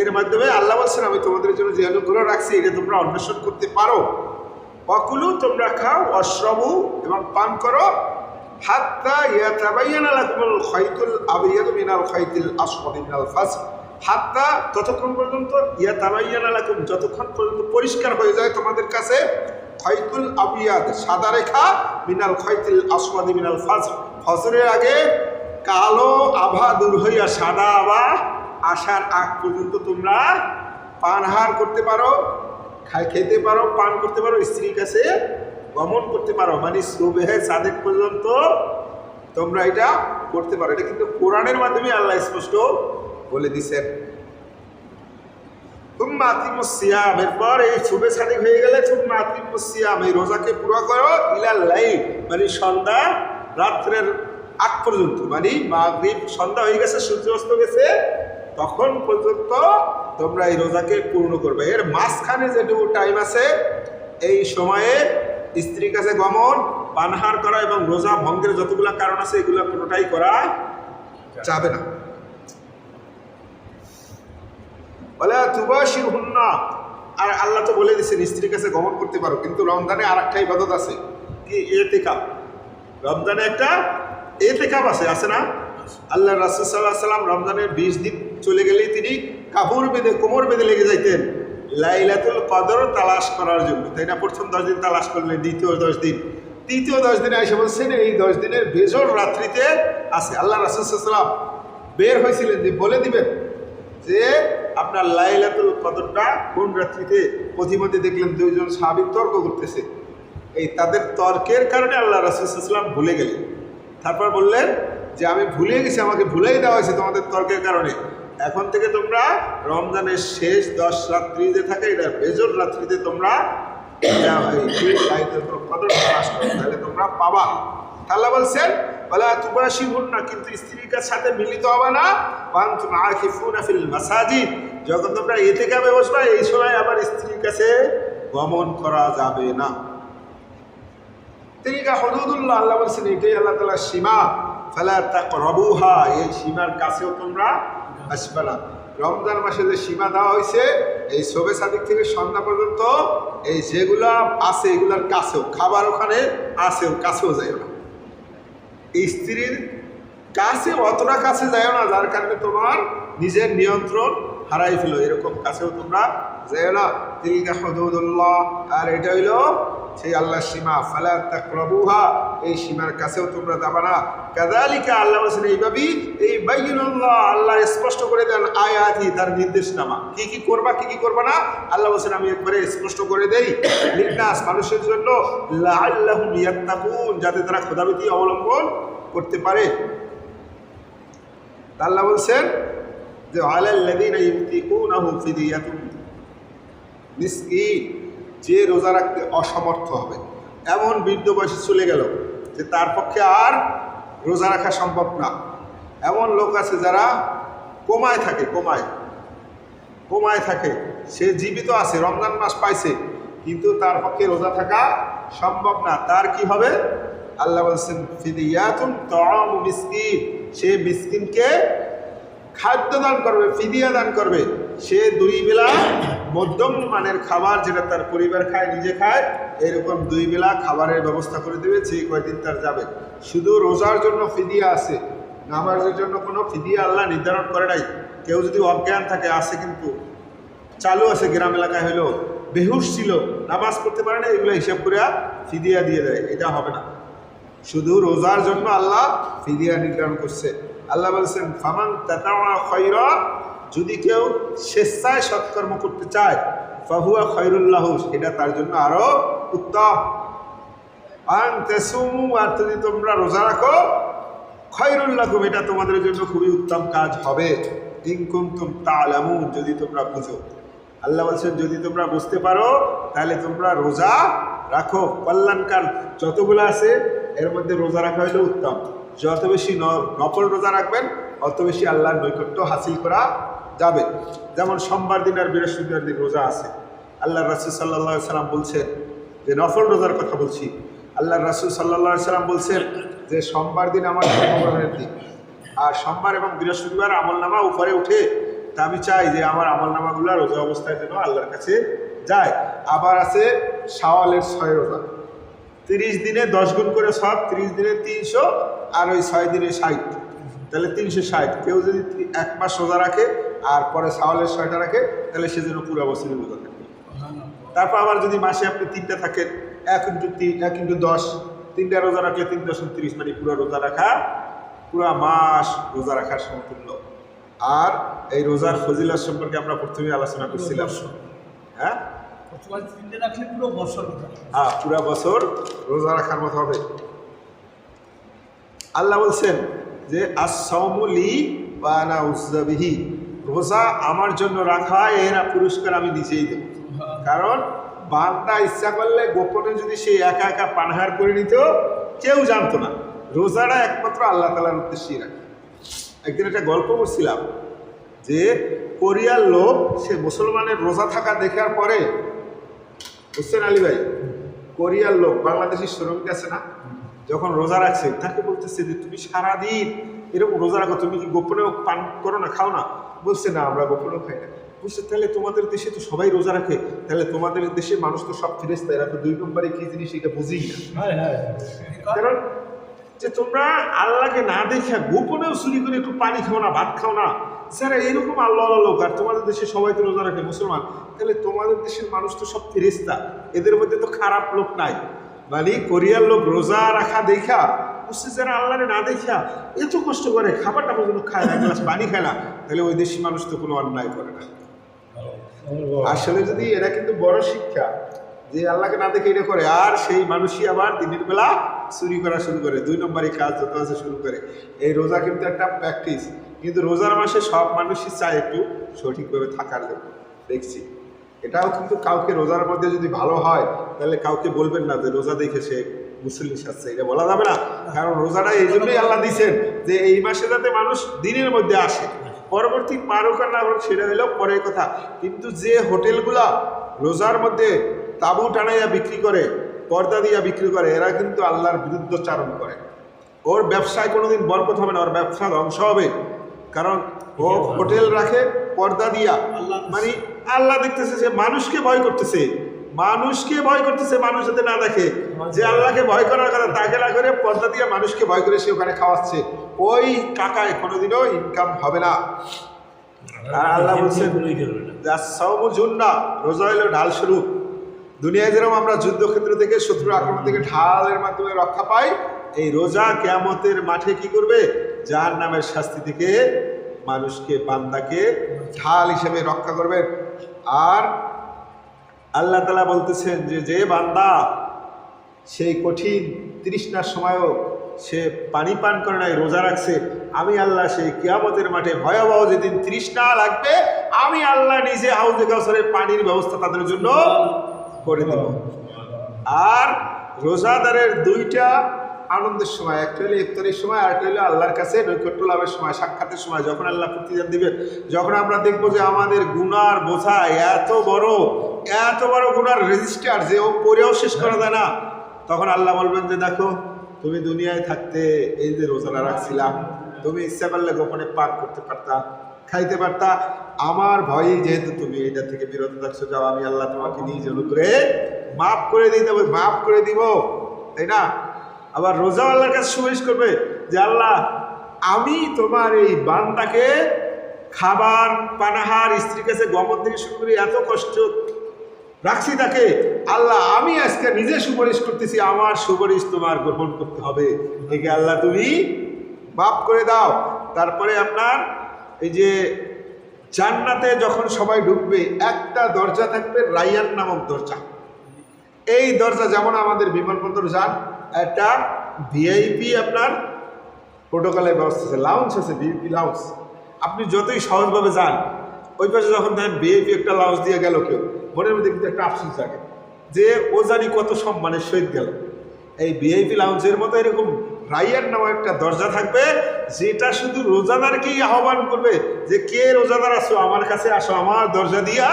এর মাধ্যমে আল্লাহ বলছেন আমি তোমাদের জন্য যে অনুগ্রহ রাখছি এটা তোমরা অন্বেষণ করতে পারো। ওয়াকুলু তোমরা খাও, অশ্রবু এবং পান করো, হাত্তা ইয়াতাবায়ানা লাকুমুল খাইতুল আবিয়াদু মিনাল খাইতিল আসওয়াদি মিনাল ফাজর হাত্তা ততক্ষণ পর্যন্ত ইয়াতাবায়ানা লাকুম যতক্ষণ পর্যন্ত পরিষ্কার হয়ে যায় তোমাদের কাছে খাইতুল আবিয়াদ সাদা রেখা মিনাল খাইতিল আসওয়াদি মিনাল ফাজর ফজরের আগে কালো আভা দূর হইয়া সাদা আভা আসার আগ পর্যন্ত তোমরা পানহার করতে পারো, খেতে পারো, পান করতে পারো, স্ত্রীর কাছে গমন করতে পারো, মানে সুবহে সাদেক পর্যন্ত তোমরা এটা করতে পারো। এটা কিন্তু কোরআনের মাধ্যমে আল্লাহ স্পষ্ট বলে দিছেন। তুম্মা আতিমুস সিয়াম, এরপর এই সুবে সাদেক হয়ে গেলে তুম্মা আতিমুস সিয়াম, এই রোজাকে পুরো করো ইলাল লাইল, মানে সন্ধ্যা রাত্রের আগ পর্যন্ত, মানে মাগরিব সন্ধ্যা হয়ে গেছে, সূর্য অস্ত গেছে, তখন পর্যন্ত তোমরা এই রোজাকে পূর্ণ করবে। এর মাঝখানে যেটুকু টাইম আছে এই সময়ে স্ত্রীর কাছে গমন, পানহার করা এবং রোজা ভঙ্গের যতগুলো কারণ আছে এগুলো কোনোটাই করা যাবে না। বলে তুবাশিরহুন্না, আর আল্লাহ তো বলে দিচ্ছেন স্ত্রীর কাছে গমন করতে পারো, কিন্তু রমজানে আর একটা ইবাদত আছে, কি? ইতিকাফ। রমজানে একটা ইতিকাফ আছে না? আল্লাহ রাসূল সাল্লাল্লাহু আলাইহি সাল্লাম রমজানের 20 দিন চলে গেলেই তিনি কাপড় বেঁধে কোমর বেঁধে লেগে যাইতেন লাইলাতুল কদর তালাশ করার জন্য, তাই না? প্রথম 10 দিন তালাশ করলেন, দ্বিতীয় 10 দিন, তৃতীয় 10 দিনে এসে বলছেন এই 10 দিনের বেজোর রাত্রিতে আছে। আল্লাহ রাসূল সাল্লাল্লাহু আলাইহি সাল্লাম বের হয়েছিলেন যে বলে দিবেন যে আপনার লাইলাতুল কদরটা কোন রাত্রিতে। প্রতিমধ্যে দেখলেন 2 জন সাহাবী তর্ক করতেছে, এই তাদের তর্কের কারণে আল্লাহ রাসূল সাল্লাল্লাহু আলাইহি সাল্লাম ভুলে গেলেন। তারপর বললেন যে আমি ভুলে গেছি, আমাকে ভুলেই দেওয়া হয়েছে তোমাদের তর্কের কারণে। এখন থেকে তোমরা রমজানের শেষ 10 রাত্রি যে থাকে এটা বেজোর রাত্রিতে তোমরা তাহলে তোমরা পাবা। আল্লাহ বলছেন ওয়ালা তুবাশিরহুন্না, কিন্তু স্ত্রীর সাথে মিলিত হবে না। ওয়ান্তুম আকিফুনা ফিল মাসাজিদ, যখন তোমরা ইতিকাফে বসবা এই সময় আবার স্ত্রীর কাছে গমন করা যাবে না। তিলকা হুদুদুল্লাহ, আল্লাহ বলছেন এটাই আল্লাহ তাআলার সীমা। ফালা তাকরাবুহা, এই সীমার কাছেও তোমরা আসবে না। রমজান মাসে যে সীমা দেওয়া হয়েছে এই শবে সাদিক থেকে সন্ধ্যা পর্যন্ত, এই যেগুলা আছে এগুলার কাছেও, খাবার ওখানে আছেও, কাছেও যায় না। স্ত্রীর কাছে অতটা কাছে যায় না যার কারণে তোমার নিজের নিয়ন্ত্রণ হারাই ফেলো, এরকম কাছেও তোমরা যায় না। তিলকা হুদুদুল্লাহ, আর এটা হইল সেই আল্লাহর সীমা। ফালা তাকরাবুহা, এই সীমার কাছেও তোমরা যাবে না। কাযালিকা, আল্লাহ বলেছেন এইভাবেই, এই বাইয়িনুল্লাহ, আল্লাহ স্পষ্ট করে দেন আয়াতি, তার নির্দেশনামা, কি কি করবা কি কি করবা না। আল্লাহ বলেছেন আমি একবারে স্পষ্ট করে দেই লিন্নাস, মানুষের জন্য, লাআল্লাহুম ইয়াত্তাকুন, যাতে তারা খোদাভীতি অবলম্বন করতে পারে। আল্লাহ বলছেন যে আলাল্লাযীনা ইউতিকুনাহু ফিদিয়াতুন মিসকিন, যে রোজা রাখতে অসমর্থ হবে, এমন বৃদ্ধ বয়সে চলে গেল যে তার পক্ষে আর রোজা রাখা সম্ভব না, এমন লোক আছে যারা কোমায় থাকে, সে জীবিত আছে, রমজান মাস পাইছে, কিন্তু তার পক্ষে রোজা থাকা সম্ভব না। তার কি হবে? আল্লাহ বলছেন ফিদিয়াতুন তাআমু মিসকিন, সে মিসকিনকে খাদ্য দান করবে, ফিদিয়া দান করবে। সে 2 বেলা মধ্যম মানের খাবার, যেটা তার পরিবার খায়, নিজে খায়, এরকম 2 বেলা খাবারের ব্যবস্থা করে দেবে যে কয়দিন তার যাবে। শুধু রোজার জন্য ফিদিয়া আছে, নামাজের জন্য কোনো ফিদিয়া আল্লাহ নির্ধারণ করে নাই। কেউ যদি অজ্ঞান থাকে, আছে কিন্তু চালু আছে, গ্রাম এলাকায় হলেও বেহুশ ছিল, নামাজ পড়তে পারে না, এগুলো হিসাব করে ফিদিয়া দিয়ে দেয়, এটা হবে না। শুধু রোজার জন্য আল্লাহ ফিদিয়া নির্ধারণ করছে। আল্লাহ বলছেন ফামান তাতাওয়া খায়রা, যদি কেউ স্বেচ্ছায় সৎকর্ম করতে চায়, ফাহুয়া খায়রুল লাহু, এটা তার জন্য আরো উত্তম। আন তাসুমু, আর যদি তোমরা রোজা রাখো, খায়রুল লাকুম, এটা তোমাদের জন্য খুবই উত্তম কাজ হবে। ইন কুনতুম তা'লামুন, যদি তোমরা বুঝো। আল্লাহ বলছেন যদি তোমরা বুঝতে পারো তাহলে তোমরা রোজা রাখো। কল্যাণকার যতগুলো আছে এর মধ্যে রোজা রাখা হইলে উত্তম। যত বেশি নফল রোজা রাখবেন অত বেশি আল্লাহর নৈকট্য হাসিল করা যাবে। যেমন সোমবার দিন আর বৃহস্পতিবার দিন রোজা আছে। আল্লাহ রাসূল সাল্লাল্লাহু আলাইহি সাল্লাম বলছেন, যে নফল রোজার কথা বলছি, আল্লাহ রাসূল সাল্লাল্লাহু আলাইহি সাল্লাম বলছেন যে সোমবার দিন আমার জন্মগ্রহণের দিন, আর সোমবার এবং বৃহস্পতিবার আমলনামা উপরে উঠে, তা আমি চাই যে আমার আমলনামাগুলো রোজা অবস্থায় যেন আল্লাহর কাছে যায়। আবার আছে শাওয়ালের 6 রোজা, 30 দিনে 10 গুণ করে সব, 30 দিনে 300, আর ওই 6 দিনে 60, তাহলে 360। কেউ যদি 1 মাস রোজা রাখে আর পরে শাওয়ালের 6টা রাখে, তাহলে সে যেন পুরো বছরই রোজা থাকে। তারপর আবার যদি মাসে আপনি 3টা থাকেন, 1 × 10, 3টা রোজা রাখলে 3 × 30, মানে পুরো রোজা রাখা, পুরো মাস রোজা রাখার সমতুল্য। আর এই রোজার ফজিলত সম্পর্কে আমরা প্রথমেই আলোচনা করছিলাম। হ্যাঁ, পুরো বছর রোজা রাখার মতো হবে। আল্লাহ বলছেন যে as-সাওমু লি ওয়া আনা উযযা বিহি, রোজা আমার জন্য রাখা, এর পুরস্কার আমি নিজেই দেব। কারণ বান্দা ইচ্ছা করলে গোপনে যদি সে একা একা পানাহার করে নিত, কেউ জানতো না। রোজাটা একমাত্র আল্লাহ তাআলার উদ্দেশ্যেই রাখে। একদিন একটা গল্প করছিলাম যে কোরিয়ার লোক, সে মুসলমানের রোজা থাকা দেখার পরে, হোসেন আলী ভাই, কোরিয়ার লোক বাংলাদেশি শ্রমিক আছে না, যখন রোজা রাখছে তাকে বলতেছে যে তুমি সারাদিন এরকম রোজা রাখো, তুমি কি গোপনেও পান করো না, খাও না? বলছে না, আমরা গোপনেও খাই না। বুঝছে, তাহলে তোমাদের দেশে তো সবাই রোজা রাখে, তাহলে তোমাদের দেশে মানুষ তো সব ফেরেশতা, এরা তো 2 নম্বরে কি জিনিস এটা বুঝি না। কারণ যে তোমরা আল্লাহকে না দেখে গোপনেও চুরি করে একটু পানি খাও না, ভাত খাও না, স্যার এরকম আল্লাহ লোক, আর তোমাদের দেশে সবাই তো রোজা রাখে মুসলমান, তাহলে তোমাদের দেশের মানুষ তো সব ফেরেশতা, এদের মধ্যে তো খারাপ লোক নাই। মানে কোরিয়ার লোক রোজা রাখা দেখা বুঝছে, যারা আল্লাহরে না দেখা এত কষ্ট করে খাবারটা পর্যন্ত খায় না, গ্লাস পানি খায় না, তাহলে ওই দেশি মানুষ তো কোনো অন্যায় করে না। আসলে যদি এরা কিন্তু বড় শিক্ষা, যে আল্লাহকে না দেখে এটা করে, আর সেই মানুষই আবার দিনের বেলা চুরি করা শুরু করে, 2 নম্বরে কাজ যত আছে শুরু করে। এই রোজা কিন্তু একটা প্র্যাকটিস, কিন্তু রোজার মাসে সব মানুষই চায় একটু সঠিকভাবে থাকার জন্য। দেখছি এটাও কিন্তু কাউকে রোজার মধ্যে যদি ভালো হয়, তাহলে কাউকে বলবেন না যে রোজা দেখে সে মুসলিম সাজছে, এটা বলা যাবে না। কারণ রোজাটা এই জন্যই আল্লাহ দিয়েছেন যে এই মাসে যাতে মানুষ দিনের মধ্যে আসে, পরবর্তী পারুক আর না হোক সেটা হলেও পরের কথা। কিন্তু যে হোটেলগুলা রোজার মধ্যে তাঁবু টানাইয়া বিক্রি করে, পর্দা দিয়া বিক্রি করে, এরা কিন্তু আল্লাহর বিরুদ্ধচারণ করে। ওর ব্যবসায় কোনোদিন বরকত হবে না, ওর ব্যবসা ধ্বংস হবে। কারণ ও হোটেল রাখে পর্দা দিয়া, মানে আল্লাহ দেখতেছে, সে মানুষকে ভয় করতেছে, মানুষকে ভয় করতেছে, মানুষ যাতে না দেখে। যে আল্লাহকে ভয় করার কথা তাকে না করে পর্দা দিয়া মানুষকে ভয় করে সে ওখানে খাওয়াচ্ছে, ওই টাকায় কোনোদিনও ইনকাম হবে না। আর আল্লাহ বলছেন সাওমু জুন্না, রোজা হলো ঢাল স্বরূপ। দুনিয়ায় যেরকম আমরা যুদ্ধক্ষেত্র থেকে শত্রুর আক্রমণ থেকে ঢালের মাধ্যমে রক্ষা পাই, এই রোজা কিয়ামতের মাঠে কি করবে? জাহান্নামের শাস্তি থেকে মানুষকে, বান্দাকে ঢাল হিসেবে রক্ষা করবে। আর আল্লাহ তাআলা বলতেছেন যে যে বান্দা সেই কঠিন তৃষ্ণার সময়ও সে পানি পান করে নাই, রোজা রাখছে, আমি আল্লাহ সেই কিয়ামতের মাঠে ভয়াবহ যেদিন তৃষ্ণা লাগবে, আমি আল্লাহ নিজে হাউজে কাউসারের পানির ব্যবস্থা তাদের জন্য করে দেব। আর রোজাদারের 2টা আনন্দের সময়, একটা হলো ইফতারের সময়, আর একটা হলো আল্লাহর কাছে নৈকট্য লাভের সময়, সাক্ষাতের সময়, যখন আল্লাহ প্রতিদান দিবেন। যখন আমরা দেখবো যে আমাদের গুনার বোঝা এত বড় গুনার রেজিস্টার যে ও পড়েও শেষ করা যায় না, তখন আল্লাহ বলবেন যে দেখো, তুমি দুনিয়ায় থাকতে এই যে রোজাটা রাখছিলাম, তুমি ইচ্ছা করলে গোপনে পাক করতে পারতা, খাইতে পারতা, আমার ভয়ে যেহেতু তুমি এটা থেকে বিরত থাকছো, যাও আমি আল্লাহ তোমাকে নিজ করে মাফ করে দিতে হবে, মাফ করে দিব, তাই না? আবার রোজা আল্লাহর কাছে সুপারিশ করবে যে আল্লাহ, আমি তোমার এই বান্দাকে খাবার, পানাহার, স্ত্রীর কাছে গমন থেকে শুরু করে এত কষ্ট রাখছি তাকে, আল্লাহ আমি আজকে নিজে সুপারিশ করতেছি, আমার সুপারিশ তোমার গ্রহণ করতে হবে, একে আল্লাহ তুমি মাফ করে দাও। তারপরে আপনার এই যে জান্নাতে যখন সবাই ঢুকবে, একটা দরজা থাকবে, রাইয়ান নামক দরজা। এই দরজা যেমন আমাদের বিমানবন্দর যান, একটা ভিআইপি আপনার প্রোটোকলের ব্যবস্থা আছে, লাউঞ্জ আছে, ভিআইপি লাউঞ্জ। আপনি যতই সহজভাবে যান, ওই পাশে যখন দেখেন ভিআইপি একটা লাউঞ্জ দিয়ে গেল কেউ, মনের মধ্যে কিন্তু একটা আফসোস থাকে যে ও জানি কত সম্মানের সহিত গেল। এই ভিআইপি লাউঞ্জের মতো এরকম রাইয়ান নামক একটা দরজা থাকবে, যেটা শুধু রোজাদারকেই আহ্বান করবে যে কে রোজাদার আসো, আমার কাছে আসো, আমার দরজা দিয়া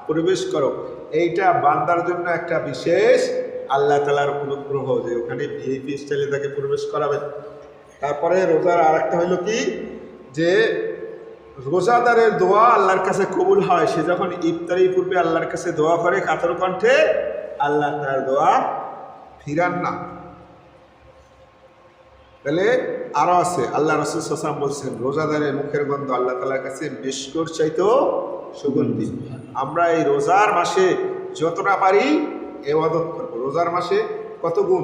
প্রবেশ করো। এইটা বান্দার জন্য একটা বিশেষ আল্লাহ তাআলার অনুগ্রহ যে ওখানে ভিআইপি স্টাইলে তাকে প্রবেশ করাবেন। তারপরে রোজার আর একটা হইল কি, যে রোজাদারের দোয়া আল্লাহর কাছে কবুল হয়। সে যখন ইফতারি পূর্বে আল্লাহর কাছে দোয়া করে কাতর কণ্ঠে, আল্লাহ তার দোয়া ফিরান না। তাহলে আরো আছে, আল্লাহ রাসূল সাল্লাল্লাহু আলাইহি ওয়াসাল্লাম বলছেন রোজাদারের মুখের গন্ধ আল্লাহ তাআলার কাছে মিশকর চাইতেও সুগন্ধি। আমরা এই রোজার মাসে যতটা পারি ইবাদত করব। রোজার মাসে কত গুণ,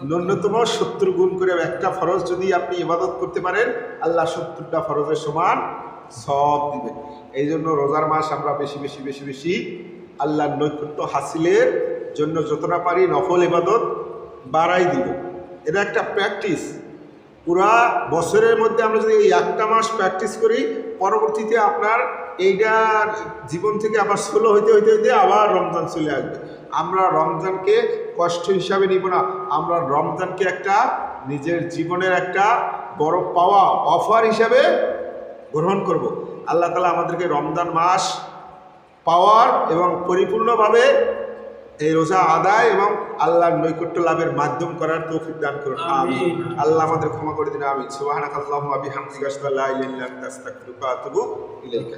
ন্যূনতম 70 গুণ করে একটা ফরজ যদি আপনি ইবাদত করতে পারেন, আল্লাহ 70টা ফরজের সমান সব দিবেন। এই জন্য রোজার মাস আমরা বেশি বেশি বেশি বেশি আল্লাহর নৈকট্য হাসিলের জন্য যতটা পারি নফল ইবাদত বাড়াই দিব। এটা একটা প্র্যাকটিস। পুরা বছরের মধ্যে আমরা যদি এই একটা মাস প্র্যাকটিস করি, পরবর্তীতে আপনার এইটা জীবন থেকে আবার স্লো হইতে হইতে হইতে আবার রমজান চলে আসবে। আমরা রমজানকে কষ্ট হিসাবে নিব না, আমরা রমজানকে একটা নিজের জীবনের একটা বড় পাওয়া অফার হিসাবে গ্রহণ করব। আল্লাহ তাআলা আমাদেরকে রমজান মাস পাওয়ার এবং পরিপূর্ণভাবে এই রোজা আদায় এবং আল্লাহর নৈকট্য লাভের মাধ্যম করার তৌফিক দান করুন, আমিন। আল্লাহ আমাদের ক্ষমা করে দিন, আমিন। সুবহানাকাল্লাহুম্মা বিহামদিকা আশহাদু আল্লা ইলাহা ইল্লা আনতা আস্তাগফিরুকা ওয়া আতুবু ইলাইকা।